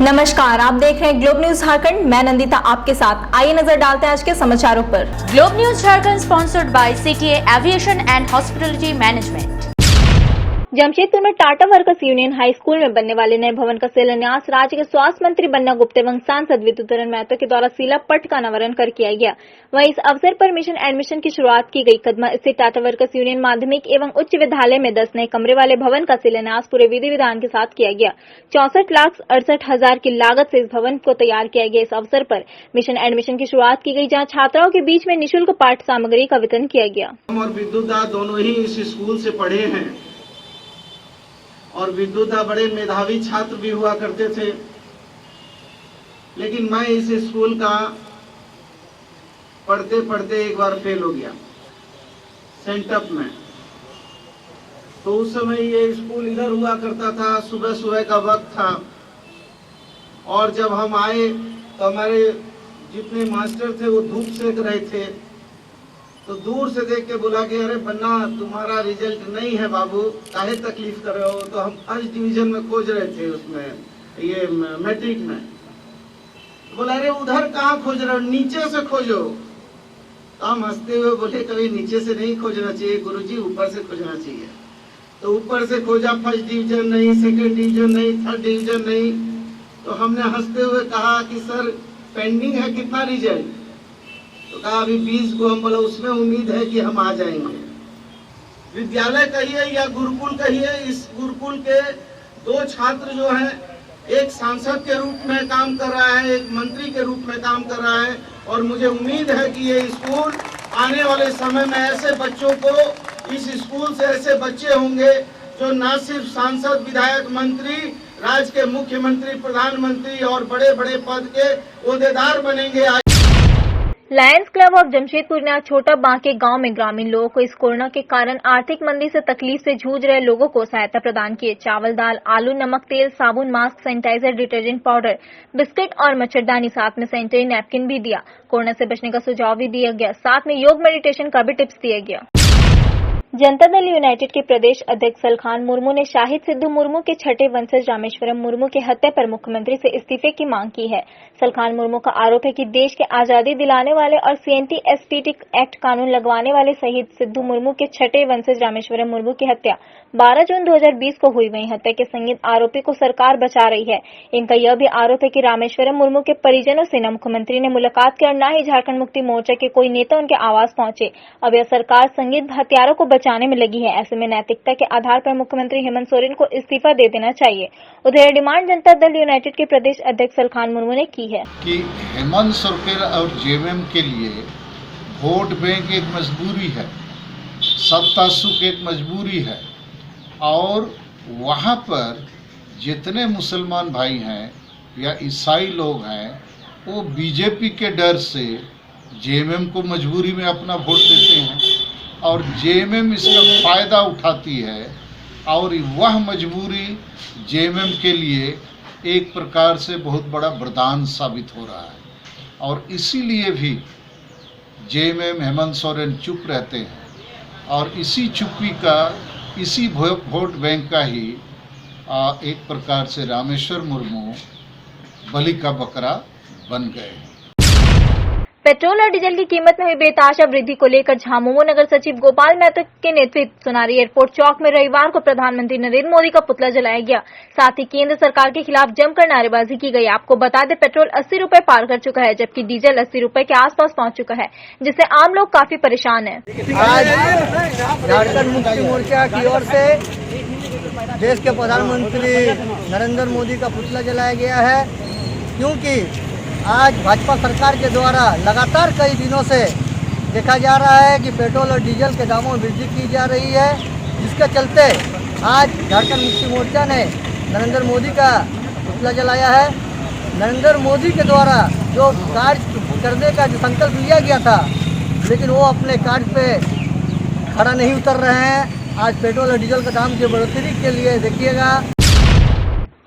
नमस्कार, आप देख रहे हैं ग्लोब न्यूज झारखंड। मैं नंदिता आपके साथ। आइए नजर डालते हैं आज के समाचारों पर। Globe News Jharkhand sponsored by CTA aviation and hospitality management. Jamshedpur में Tata workers union high school में बनने वाले नए भवन का शिलान्यास राज्य के स्वास्थ्य मंत्री बन्ना गुप्ता एवं सांसद विद्युतरण महतो के द्वारा शिलापट्ट का अनावरण कर किया गया। वहीं इस अवसर पर मिशन एडमिशन की शुरुआत की गई। कदमा स्थित टाटा वर्कर्स यूनियन माध्यमिक एवं उच्च विद्यालय में 10 नए कमरे वाले भवन का शिलान्यास पूरे विधि विधान के साथ किया गया। 64,68,000 की लागत से इस भवन को तैयार किया गया। इस अवसर पर मिशन एडमिशन की शुरुआत की गई, जहाँ छात्राओं के बीच में निःशुल्क पाठ्य सामग्री का वितरण किया गया। और विद्युत दोनों ही इस स्कूल से पढ़े हैं और विद्युत बड़े मेधावी छात्र भी हुआ करते थे, लेकिन मैं इस स्कूल का पढ़ते पढ़ते एक बार फेल हो गया सेंटअप में। तो उस समय ये स्कूल इधर हुआ करता था, सुबह सुबह का वक्त था और जब हम आए तो हमारे जितने मास्टर थे वो धूप सेक रहे थे। तो दूर से देख के बोला कि अरे बन्ना, तुम्हारा रिजल्ट नहीं है बाबू, काहे तकलीफ कर रहे हो। तो हम फर्स्ट डिवीजन में खोज रहे थे, उसमें ये मैट्रिक में। तो बोला अरे उधर कहाँ खोज रहे हो, नीचे से खोजो। तो हम हंसते हुए बोले कभी नीचे से नहीं खोजना चाहिए गुरुजी, ऊपर से खोजना चाहिए। तो ऊपर से खोजा, फर्स्ट डिवीजन नहीं, सेकेंड डिवीजन नहीं, थर्ड डिवीजन नहीं। तो हमने हंसते हुए कहा कि सर पेंडिंग है कितना रिजल्ट। तो कहा अभी 20 को। हम बोला उसमें उम्मीद है कि हम आ जाएंगे। विद्यालय कहिए या गुरुकुल कहिए, इस गुरुकुल के 2 छात्र जो हैं, एक सांसद के रूप में काम कर रहा है, एक मंत्री के रूप में काम कर रहा है। और मुझे उम्मीद है कि ये स्कूल आने वाले समय में ऐसे बच्चों को, इस स्कूल से ऐसे बच्चे होंगे जो न सिर्फ सांसद, विधायक, मंत्री, राज्य के मुख्यमंत्री, प्रधानमंत्री और बड़े बड़े पद के ओहदेदार बनेंगे। लायंस क्लब ऑफ जमशेदपुर ने आज छोटा बांके गांव में ग्रामीण लोगों को इस कोरोना के कारण आर्थिक मंदी से तकलीफ से जूझ रहे लोगों को सहायता प्रदान की। चावल, दाल, आलू, नमक, तेल, साबुन, mask, sanitizer, detergent powder, biscuit और मच्छरदानी, साथ में सैनिटरी नैपकिन भी दिया। कोरोना से बचने का सुझाव भी दिया गया, साथ में योग मेडिटेशन का भी टिप्स दिया गया। जनता दल यूनाइटेड के प्रदेश अध्यक्ष सलखान मुर्मू ने शाहिद सिद्धू मुर्मू के छठे वंशज रामेश्वरम मुर्मू की हत्या पर मुख्यमंत्री से इस्तीफे की मांग की है। सलखान मुर्मू का आरोप है कि देश के आजादी दिलाने वाले और सीएनटी एसपीटी एक्ट कानून लगवाने वाले शहीद सिद्धू मुर्मू के छठे वंशज रामेश्वरम मुर्मू की हत्या 12 जून 2020 को हुई। वहीं हत्या के संदिग्ध आरोपी को सरकार बचा रही है। इनका यह भी आरोप है कि रामेश्वरम मुर्मू के परिजनों से न मुख्यमंत्री ने मुलाकात की और न ही झारखंड मुक्ति मोर्चा के कोई नेता उनके आवास पहुंचे। अब यह सरकार संदिग्ध हत्यारों को बचाने में लगी है। ऐसे में नैतिकता के आधार पर मुख्यमंत्री हेमंत सोरेन को इस्तीफा दे देना चाहिए। उधर डिमांड जनता दल यूनाइटेड के प्रदेश अध्यक्ष सलखान मुर्मू ने की है कि हेमंत सोरेन और जेएमएम के लिए वोट बैंक एक मजबूरी है, सत्ता सुख एक मजबूरी है। और वहाँ पर जितने मुसलमान भाई हैं या ईसाई लोग हैं, वो बीजेपी के डर से जेएमएम को मजबूरी में अपना वोट देते हैं और जेएमएम इसका फ़ायदा उठाती है। और वह मजबूरी जेएमएम के लिए एक प्रकार से बहुत बड़ा वरदान साबित हो रहा है। और इसीलिए भी जेएमएम हेमंत सोरेन चुप रहते हैं और इसी चुप्पी का, इसी वोट बैंक का ही एक प्रकार से रामेश्वर मुर्मू बलि का बकरा बन गए। पेट्रोल और डीजल की कीमत में हुई बेतहाशा वृद्धि को लेकर झामुमो नगर सचिव गोपाल महतो के नेतृत्व सोनारी एयरपोर्ट चौक में रविवार को प्रधानमंत्री नरेंद्र मोदी का पुतला जलाया गया। साथ ही केंद्र सरकार के खिलाफ जमकर नारेबाजी की गई। आपको बता दें, पेट्रोल 80 रुपए पार कर चुका है, जबकि डीजल 80 रुपए के आसपास पहुंच चुका है, जिससे आम लोग काफी परेशान हैं। आज झारखंड मुक्ति मोर्चा की ओर से देश के प्रधानमंत्री नरेंद्र मोदी का पुतला जलाया गया है, क्योंकि आज भाजपा सरकार के द्वारा लगातार कई दिनों से देखा जा रहा है कि पेट्रोल और डीजल के दामों में वृद्धि की जा रही है, जिसके चलते आज झारखंड मुक्ति मोर्चा ने नरेंद्र मोदी का पुतला जलाया है। नरेंद्र मोदी के द्वारा जो कार्य करने का जो संकल्प लिया गया था, लेकिन वो अपने कार्य पे खड़ा नहीं उतर रहे हैं। आज पेट्रोल और डीजल के दाम की बढ़ोतरी के लिए देखिएगा,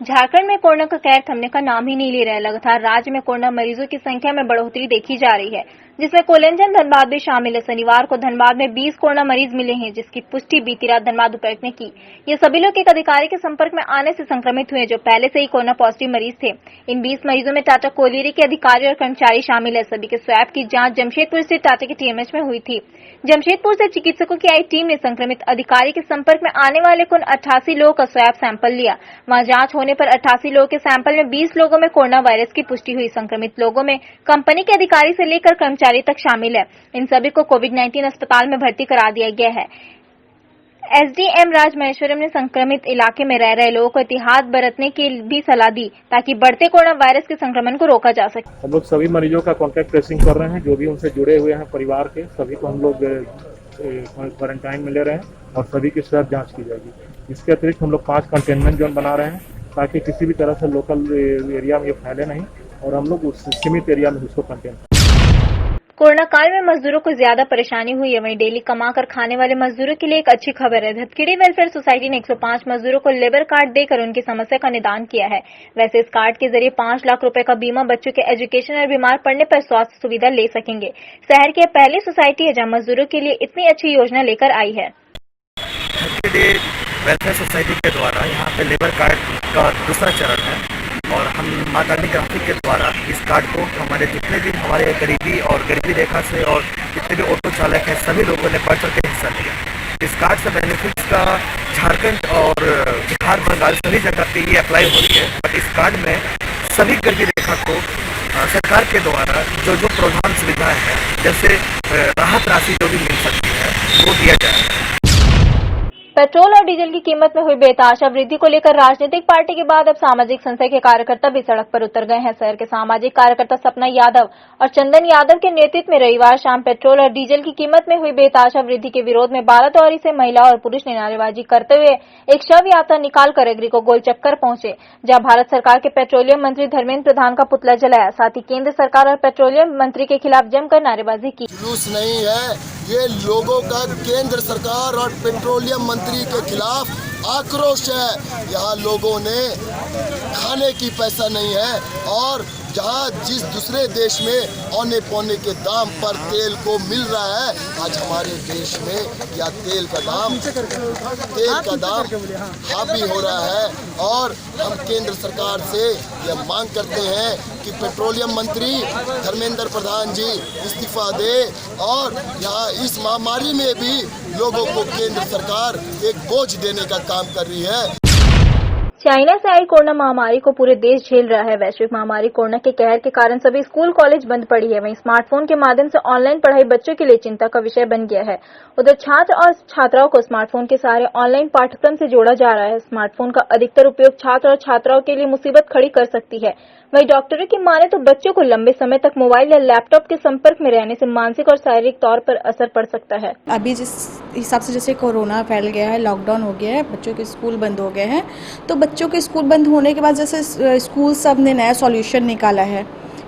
झारखंड में कोरोना का कहर थमने का नाम ही नहीं ले रहा है। लगातार राज्य में कोरोना मरीजों की संख्या में बढ़ोतरी देखी जा रही है। जिसमें कोलंजन धनबाद भी शामिल है। शनिवार को धनबाद में 20 कोरोना मरीज मिले हैं, जिसकी पुष्टि बीती रात धनबाद उपायुक्त ने की। ये सभी लोग एक अधिकारी के संपर्क में आने से संक्रमित हुए, जो पहले से ही कोरोना पॉजिटिव मरीज थे। इन 20 मरीजों में टाटा कोलियरी के अधिकारी और कर्मचारी शामिल है। सभी के स्वैब की जांच जमशेदपुर स्थित टाटा के टीएमएच में हुई थी। जमशेदपुर से चिकित्सकों की आई टीम ने संक्रमित अधिकारी के संपर्क में आने वाले कुल 88 लोगों का स्वैब सैंपल लिया। वहां जांच होने पर 88 लोगों के सैंपल में 20 लोगों में कोरोना वायरस की पुष्टि हुई। संक्रमित लोगों में कंपनी के अधिकारी से लेकर कर्मचारी तक शामिल है। इन सभी को कोविड-19 अस्पताल में भर्ती करा दिया गया है। एसडीएम राज महेश्वरम ने संक्रमित इलाके में रह रहे लोगों को एहतियात बरतने की भी सलाह दी, ताकि बढ़ते कोरोना वायरस के संक्रमण को रोका जा सके। हम लोग सभी मरीजों का कॉन्टैक्ट ट्रेसिंग कर रहे हैं। जो भी उनसे जुड़े हुए हैं परिवार के सभी को हम लोग क्वारंटाइन में ले रहे हैं और सभी की स्वैब जांच की जाएगी। इसके अतिरिक्त हम लोग 5 कंटेनमेंट जोन बना रहे हैं, ताकि किसी भी तरह से लोकल एरिया में ये फैले नहीं और हम लोग उस सीमित एरिया में उसको कंटेन। कोरोना काल में मजदूरों को ज्यादा परेशानी हुई है, वहीं डेली कमाकर खाने वाले मजदूरों के लिए एक अच्छी खबर है। धतखेड़ी वेलफेयर सोसाइटी ने 105 मजदूरों को लेबर कार्ड देकर उनकी समस्या का निदान किया है। वैसे इस कार्ड के जरिए 5 लाख रुपए का बीमा बच्चों के एजुकेशन और बीमार पड़ने पर स्वास्थ्य सुविधा ले सकेंगे। शहर की पहली सोसाइटी है जहां मजदूरों के लिए इतनी अच्छी योजना लेकर आई है। वेलफेयर सोसाइटी के द्वारा यहाँ पे लेबर कार्ड का दूसरा चरण है और हम माँ गांधी ग्राफिक के द्वारा इस कार्ड को हमारे जितने भी हमारे गरीबी और गरीबी रेखा से और जितने भी ऑटो चालक हैं सभी लोगों ने बढ़ चढ़ के हिस्सा लिया। इस कार्ड से बेनिफिट्स का झारखंड और बिहार, बंगाल सभी जगह पे ये अप्लाई हो रही है। बट इस कार्ड में सभी गरीबी रेखा को सरकार के द्वारा जो जो प्रोत्साहन सुविधाएं हैं, जैसे राहत राशि जो भी मिल सकती है वो दिया जाए। पेट्रोल और डीजल की कीमत में हुई बेतहाशा वृद्धि को लेकर राजनीतिक पार्टी के बाद अब सामाजिक संस्था के कार्यकर्ता भी सड़क पर उतर गए हैं। शहर के सामाजिक कार्यकर्ता सपना यादव और चंदन यादव के नेतृत्व में रविवार शाम पेट्रोल और डीजल की कीमत में हुई बेतहाशा वृद्धि के विरोध में बारातौरी से महिला और पुरुष ने नारेबाजी करते हुए एक शव यात्रा निकालकर एग्री को गोल चक्कर पहुंचे, जहां भारत सरकार के पेट्रोलियम मंत्री धर्मेंद्र प्रधान का पुतला जलाया। साथ ही केंद्र सरकार और पेट्रोलियम मंत्री के खिलाफ जमकर नारेबाजी की। जुलूस नहीं है, ये लोगों का केंद्र सरकार और पेट्रोलियम मंत्री के खिलाफ आक्रोश है। यहाँ लोगों ने खाने की पैसा नहीं है और जहाँ जिस दूसरे देश में औने पौने के दाम पर तेल को मिल रहा है, आज हमारे देश में या तेल का दाम हावी हो रहा है। और हम केंद्र सरकार से यह मांग करते हैं कि पेट्रोलियम मंत्री धर्मेंद्र प्रधान जी इस्तीफा दे और यहाँ इस महामारी में भी लोगों को केंद्र सरकार एक बोझ देने का काम कर रही है। चाइना से आई कोरोना महामारी को पूरे देश झेल रहा है। वैश्विक महामारी कोरोना के कहर के कारण सभी स्कूल कॉलेज बंद पड़ी है। वहीं स्मार्टफोन के माध्यम से ऑनलाइन पढ़ाई बच्चों के लिए चिंता का विषय बन गया है। उधर छात्र और छात्राओं को स्मार्टफोन के सहारे ऑनलाइन पाठ्यक्रम से जोड़ा जा रहा है। स्मार्टफोन का अधिकतर उपयोग छात्र और छात्राओं के लिए मुसीबत खड़ी कर सकती है। वहीं डॉक्टरों की माने तो बच्चों को लंबे समय तक मोबाइल या लैपटॉप के संपर्क में रहने से मानसिक और शारीरिक तौर पर असर पड़ सकता है। अभी जिस हिसाब से जैसे कोरोना फैल गया है, लॉकडाउन हो गया है, बच्चों के स्कूल बंद हो गए हैं, तो बच्चों के स्कूल बंद होने के बाद जैसे स्कूल सब ने नया सॉल्यूशन निकाला है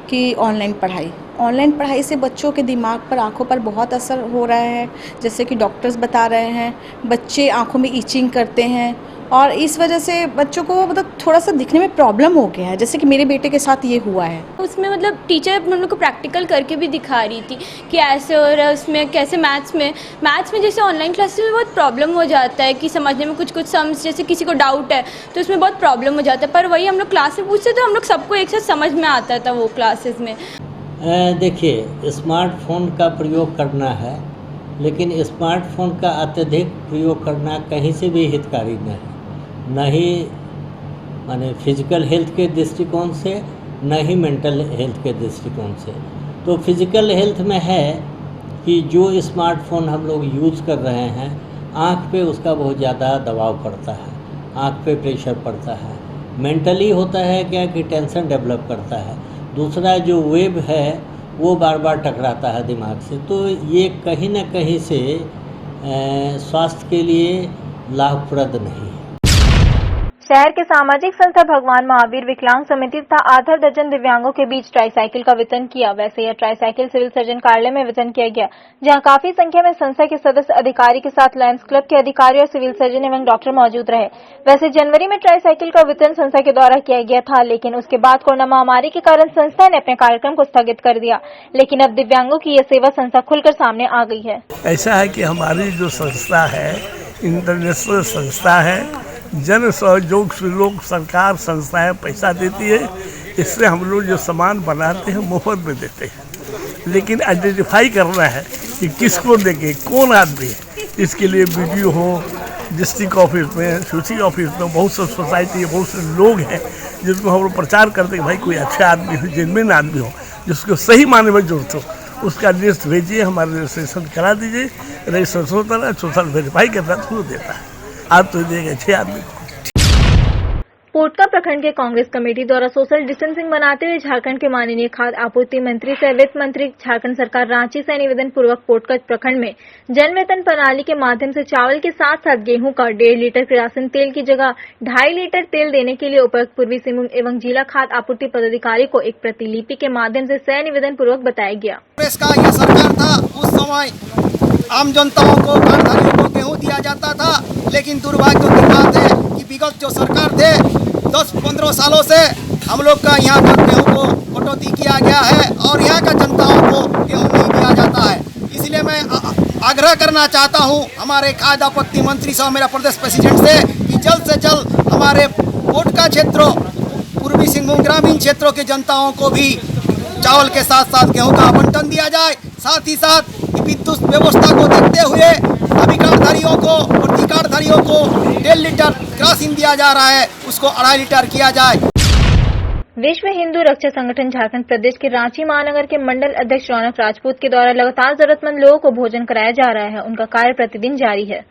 कि ऑनलाइन पढ़ाई से बच्चों के दिमाग पर, आंखों पर बहुत असर हो रहा है। जैसे कि डॉक्टर्स बता रहे हैं, बच्चे आंखों में ईचिंग करते हैं और इस वजह से बच्चों को मतलब थोड़ा सा दिखने में प्रॉब्लम हो गया है। जैसे कि मेरे बेटे के साथ ये हुआ है। उसमें मतलब टीचर हम लोग को प्रैक्टिकल करके भी दिखा रही थी कि ऐसे हो रहा है, उसमें कैसे मैथ्स में जैसे ऑनलाइन क्लासेस में बहुत प्रॉब्लम हो जाता है कि समझने में कुछ सम्स, जैसे किसी को डाउट है तो उसमें बहुत प्रॉब्लम हो जाता है। पर वही हम लोग क्लास में पूछते तो हम लोग सबको एक साथ समझ में आता था वो क्लासेस में। देखिए, स्मार्टफोन का प्रयोग करना है, लेकिन स्मार्टफोन का अत्यधिक प्रयोग करना कहीं से भी हितकारी नहीं है, न ही माने फिजिकल हेल्थ के दृष्टिकोण से, न ही मेंटल हेल्थ के दृष्टिकोण से। तो फिजिकल हेल्थ में है कि जो स्मार्टफोन हम लोग यूज़ कर रहे हैं, आँख पे उसका बहुत ज़्यादा दबाव पड़ता है, आँख पे प्रेशर पड़ता है। मेंटली होता है क्या कि टेंशन डेवलप करता है। दूसरा जो वेब है वो बार बार टकराता है दिमाग से, तो ये कहीं ना कहीं से स्वास्थ्य के लिए लाभप्रद नहीं है। शहर के सामाजिक संस्था भगवान महावीर विकलांग समिति तथा आधा दर्जन दिव्यांगों के बीच ट्राईसाइकिल का वितरण किया। वैसे यह ट्राईसाइकिल सिविल सर्जन कार्यालय में वितरण किया गया, जहां काफी संख्या में संस्था के सदस्य अधिकारी के साथ लायंस क्लब के अधिकारी और सिविल सर्जन एवं डॉक्टर मौजूद रहे। वैसे जनवरी में ट्राईसाइकिल का वितरण संस्था के द्वारा किया गया था, लेकिन उसके बाद कोरोना महामारी के कारण संस्था ने अपने कार्यक्रम को स्थगित कर दिया। लेकिन अब दिव्यांगों की यह सेवा संस्था खुलकर सामने आ गई है। ऐसा है कि हमारी जो संस्था है इंटरनेशनल संस्था है, जन सहयोग से लोग सरकार संस्थाएं पैसा देती है, इससे हम लोग जो सामान बनाते हैं मुफ्त में देते हैं। लेकिन आइडेंटिफाई करना है कि किसको देंगे, कौन आदमी है, इसके लिए वीडियो हो, डिस्ट्रिक्ट ऑफिस में, सिटी ऑफिस में बहुत से सोसाइटी है, बहुत से लोग हैं जिसको हम लोग प्रचार करते हैं कि भाई कोई अच्छा आदमी हो, जेन्युइन आदमी हो, जिसको सही माने में जरूरत हो, उसका लिस्ट भेजिए, हमारे रजिस्ट्रेशन करा दीजिए। रजिस्ट्रेशन होता है, सोशल वेरीफाई करता है, तो देता है। आप तो देंगे 6 आदमी को। पोटका प्रखंड के कांग्रेस कमेटी द्वारा सोशल डिस्टेंसिंग बनाते हुए झारखंड के माननीय खाद्य आपूर्ति मंत्री से वित्त मंत्री झारखंड सरकार रांची से निवेदन पूर्वक पोटका प्रखंड में जन वेतन प्रणाली के माध्यम से चावल के साथ साथ गेहूं का 1.5 लीटर किरासन तेल की जगह 2.5 लीटर तेल देने के लिए उपायुक्त पूर्वी सिंहभूम एवं जिला खाद्य आपूर्ति पदाधिकारी को एक प्रतिलिपि के माध्यम से सह निवेदन पूर्वक बताया गया। कांग्रेस का यह सरकार था, उस समय आम जनताओं को, कार्डधारियों को गेहूँ दिया जाता था, लेकिन दुर्भाग्य की बात है कि विगत जो सरकार थे 10-15 सालों से हम लोग का यहाँ तक गेहूँ को कटौती किया गया है और यहाँ का जनताओं को गेहूँ नहीं दिया जाता है। इसलिए मैं आग्रह करना चाहता हूँ हमारे खाद्य आपूर्ति मंत्री से, मेरा प्रदेश प्रेसिडेंट से, कि जल्द से जल्द हमारे पोटका क्षेत्रों, पूर्वी सिंहभूम ग्रामीण क्षेत्रों के जनताओं को भी चावल के साथ साथ गेहूँ का आवंटन दिया जाए। साथ ही साथ विद्युत व्यवस्था को देखते हुए सभी कार्डधारियों को, प्रति कार्डधारियों को 1.5 लीटर किरासन दिया जा रहा है, उसको 2.5 लीटर किया जाए। विश्व हिंदू रक्षा संगठन झारखंड प्रदेश के रांची महानगर के मंडल अध्यक्ष रौनक राजपूत के द्वारा लगातार जरूरतमंद लोगों को भोजन कराया जा रहा है। उनका कार्य प्रतिदिन जारी है।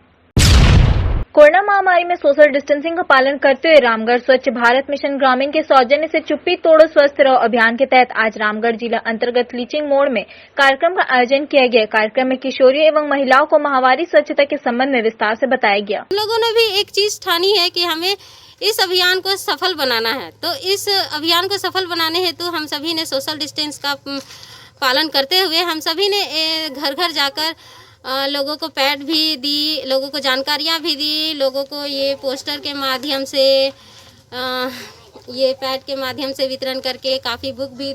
कोरोना महामारी में सोशल डिस्टेंसिंग का पालन करते हुए रामगढ़ स्वच्छ भारत मिशन ग्रामीण के सौजन्य से चुप्पी तोड़ो स्वस्थ रहो अभियान के तहत आज रामगढ़ जिला अंतर्गत लीचिंग मोड़ में कार्यक्रम का आयोजन किया गया। कार्यक्रम में किशोरियों एवं महिलाओं को महामारी स्वच्छता के संबंध में विस्तार से बताया गया। हम लोगों ने भी एक चीज ठानी है कि हमें इस अभियान को सफल बनाना है, तो इस अभियान को सफल बनाने हेतु हम सभी ने सोशल डिस्टेंस का पालन करते हुए हम सभी ने घर घर जाकर लोगों को पैड भी दी, लोगों को जानकारियाँ भी दी, लोगों को ये पोस्टर के माध्यम से, ये पैड के माध्यम से वितरण करके काफ़ी बुक भी।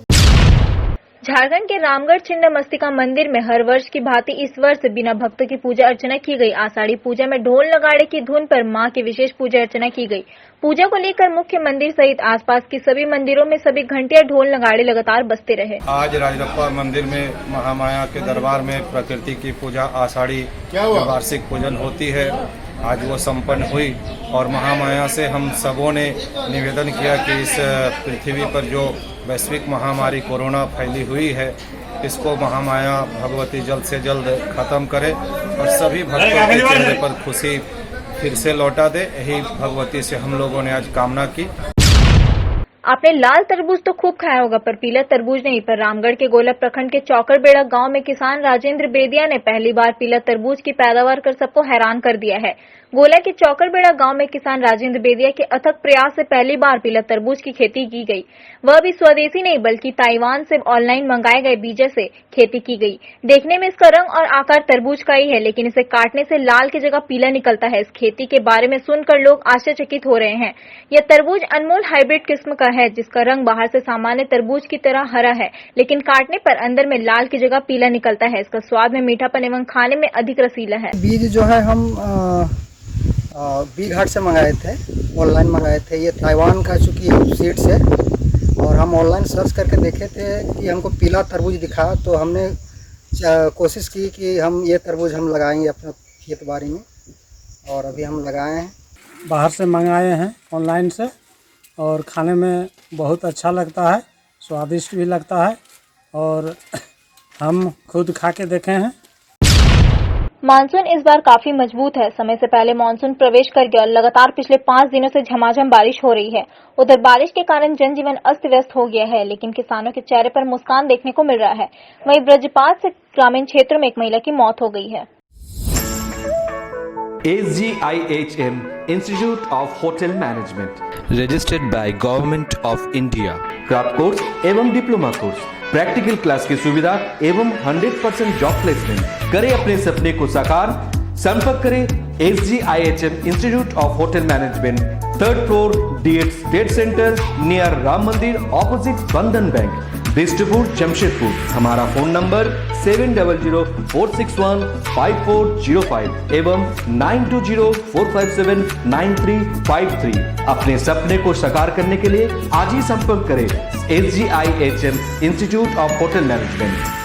झारखंड के रामगढ़ छिन्नमस्तिका मंदिर में हर वर्ष की भांति इस वर्ष बिना भक्तों की पूजा अर्चना की गई। आषाढ़ी पूजा में ढोल नगाड़े की धुन पर मां की विशेष पूजा अर्चना की गई। पूजा को लेकर मुख्य मंदिर सहित आसपास की सभी मंदिरों में सभी घंटियां, ढोल नगाड़े लगातार बजते रहे। आज राजरप्पा मंदिर में महामाया के दरबार में प्रकृति की पूजा आषाढ़ी वार्षिक पूजन होती है। आज वो संपन्न हुई और महामाया से हम सबों ने निवेदन किया कि इस पृथ्वी पर जो वैश्विक महामारी कोरोना फैली हुई है, इसको महामाया भगवती जल्द से जल्द खत्म करे और सभी भक्तों के चेहरे पर खुशी फिर से लौटा दे। यही भगवती से हम लोगों ने आज कामना की। आपने लाल तरबूज तो खूब खाया होगा, पर पीला तरबूज नहीं। पर रामगढ़ के गोला प्रखंड के चौकरबेड़ा गांव में किसान राजेंद्र बेदिया ने पहली बार पीला तरबूज की पैदावार कर सबको हैरान कर दिया है। गोला के चौकरबेड़ा गांव में किसान राजेंद्र बेदिया के अथक प्रयास से पहली बार पीला तरबूज की खेती की गई। वह भी स्वदेशी नहीं बल्कि ताइवान से ऑनलाइन मंगाए गए बीजों से खेती की गई। देखने में इसका रंग और आकार तरबूज का ही है, लेकिन इसे काटने से लाल की जगह पीला निकलता है। इस खेती के बारे में सुनकर लोग आश्चर्यचकित हो रहे हैं। यह तरबूज अनमोल हाइब्रिड किस्म का है, जिसका रंग बाहर से सामान्य तरबूज की तरह हरा है, लेकिन काटने पर अंदर में लाल की जगह पीला निकलता है। इसका स्वाद में मीठापन एवं खाने में अधिक रसीला है। बीज जो है हम बी घाट से मंगाए थे, ऑनलाइन मंगाए थे। ये ताइवान का चूँकि सीड्स है और हम ऑनलाइन सर्च करके देखे थे कि हमको पीला तरबूज दिखा, तो हमने कोशिश की कि हम ये तरबूज हम लगाएंगे अपने खेत बाड़ी में, और अभी हम लगाए हैं। बाहर से मंगाए हैं ऑनलाइन से, और खाने में बहुत अच्छा लगता है, स्वादिष्ट भी लगता है, और हम खुद खा के देखे हैं। मानसून इस बार काफी मजबूत है। समय से पहले मानसून प्रवेश कर गया और लगातार पिछले 5 दिनों से झमाझम बारिश हो रही है। उधर बारिश के कारण जनजीवन अस्त व्यस्त हो गया है, लेकिन किसानों के चेहरे पर मुस्कान देखने को मिल रहा है। वहीं वज्रपात से ग्रामीण क्षेत्रों में एक महिला की मौत हो गई है। SGIHM Institute of Hotel Management, registered by government of India. Craft course एवं डिप्लोमा कोर्स, प्रैक्टिकल क्लास की सुविधा एवं 100% जॉब प्लेसमेंट। करें अपने सपने को साकार। संपर्क करें SGIHM institute of hotel management, 3rd floor, DH state centre, near Ram मंदिर, ऑपोजिट बंधन बैंक, बिष्टपुर, जमशेदपुर। हमारा फोन नंबर 7004615405 एवं 9204579353। अपने सपने को साकार करने के लिए आज ही संपर्क करें SGIHM institute of hotel management.